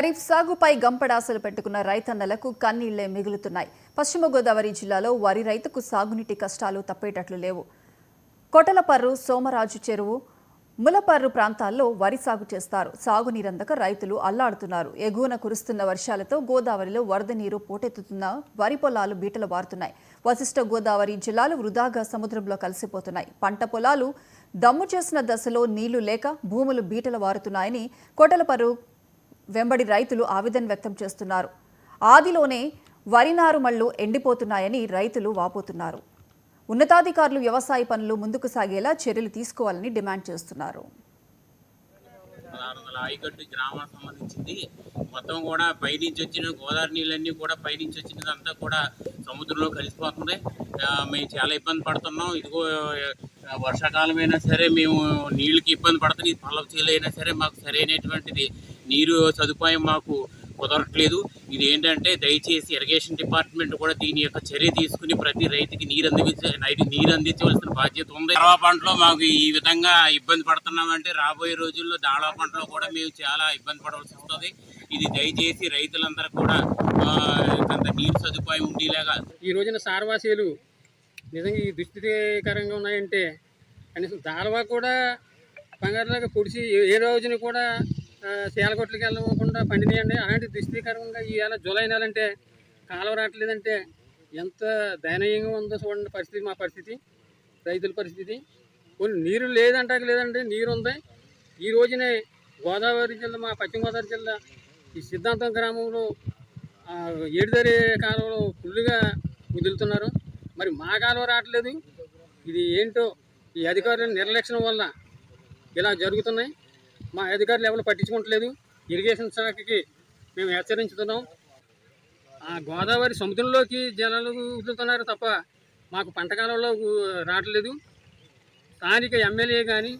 ఖరీఫ్ సాగుపై గంపడాసలు పెట్టుకున్న రైతన్నలకు కన్నీళ్లే మిగులుతున్నాయి. పశ్చిమ గోదావరి జిల్లాలో వరి రైతుకు సాగునీటి కష్టాలు తప్పేటట్లు లేవు. కొటలపర్రు, సోమరాజు చెరువు, ములపర్రు ప్రాంతాల్లో వరి సాగు చేస్తారు. సాగునీరందక రైతులు అల్లాడుతున్నారు. ఎగువన కురుస్తున్న వర్షాలతో గోదావరిలో వరద నీరు పోటెత్తుతున్న వరి పొలాలు బీటలు వారుతున్నాయి. వశిష్ఠ గోదావరి జిల్లాలు వృధాగా సముద్రంలో కలిసిపోతున్నాయి. పంట పొలాలు దమ్ము చేసిన దశలో నీళ్లు లేక భూములు బీటలు వారుతున్నాయని కొటలపర్రు వెంబడి రైతులు ఆవేదన వ్యక్తం చేస్తున్నారు. ఆదిలోనే వరి నారుమళ్లు ఎండిపోతున్నాయని రైతులు వాపోతున్నారు. ఉన్నతాధికారులు వ్యవసాయ పనులు ముందుకు సాగేలా చర్యలు తీసుకోవాలని డిమాండ్ చేస్తున్నారు. ఆయకట్టు గ్రామానికి సంబంధించింది మొత్తం కూడా పైనుంచి వచ్చిన గోదావరి నీళ్ళన్నీ కూడా పైనుంచి వచ్చినదంతా కూడా సముద్రంలో కలిసిపోతుంది. మేము చాలా ఇబ్బంది పడుతున్నాం. ఇదిగో వర్షాకాలం అయినా సరే మేము నీళ్ళకి ఇబ్బంది పడుతుంది. పల్లవ చేలు అయినా సరే మాకు సరైనటువంటిది నీరు సదుపాయం మాకు కుదరట్లేదు. ఇది ఏంటంటే దయచేసి ఇరిగేషన్ డిపార్ట్మెంట్ కూడా దీని యొక్క చర్య తీసుకుని ప్రతి రైతుకి నీరు అందించవలసిన బాధ్యత ఉంది. దాళవా పంటలో మాకు ఈ విధంగా ఇబ్బంది పడుతున్నామంటే రాబోయే రోజుల్లో దాళవా పంటలో కూడా మేము చాలా ఇబ్బంది పడవలసి వస్తుంది. ఇది దయచేసి రైతులందరూ కూడా కొంత నీరు సదుపాయం ఉండేలాగా. ఈ రోజున సార్వాసీలు నిజంగా ఈ దుస్థితికరంగా ఉన్నాయంటే కనీసం దాళవా కూడా బంగారులాగా పొడిచి ఏ రోజున కూడా సేలకొట్లకి వెళ్ళకుండా పండినాయండి. అలాంటి దుస్థితికరంగా ఈవేళ జూలై నెల అంటే కాలువ రావట్లేదంటే ఎంత దయనీయంగా ఉందో చూడండి పరిస్థితి. మా పరిస్థితి, రైతుల పరిస్థితి. కొన్ని నీరు లేదండి, నీరు ఉంది. ఈ రోజునే గోదావరి జిల్లా, మా పశ్చిమ గోదావరి జిల్లా ఈ సిద్ధాంతం గ్రామంలో ఏడుదరి కాలువలో ఫుల్లుగా వదులుతున్నారు. మరి మా కాలువ రావట్లేదు. ఇది ఏంటో ఈ అధికారుల నిర్లక్ష్యం వల్ల ఇలా జరుగుతున్నాయి. మా అధికారులు ఎవరు పట్టించుకోవట్లేదు. ఇరిగేషన్ శాఖకి మేము హెచ్చరించుతున్నాం. ఆ గోదావరి సముద్రంలోకి జలాలు వదులుతున్నారు తప్ప మాకు పంట కాలంలో రావట్లేదు. స్థానిక ఎమ్మెల్యే కానీ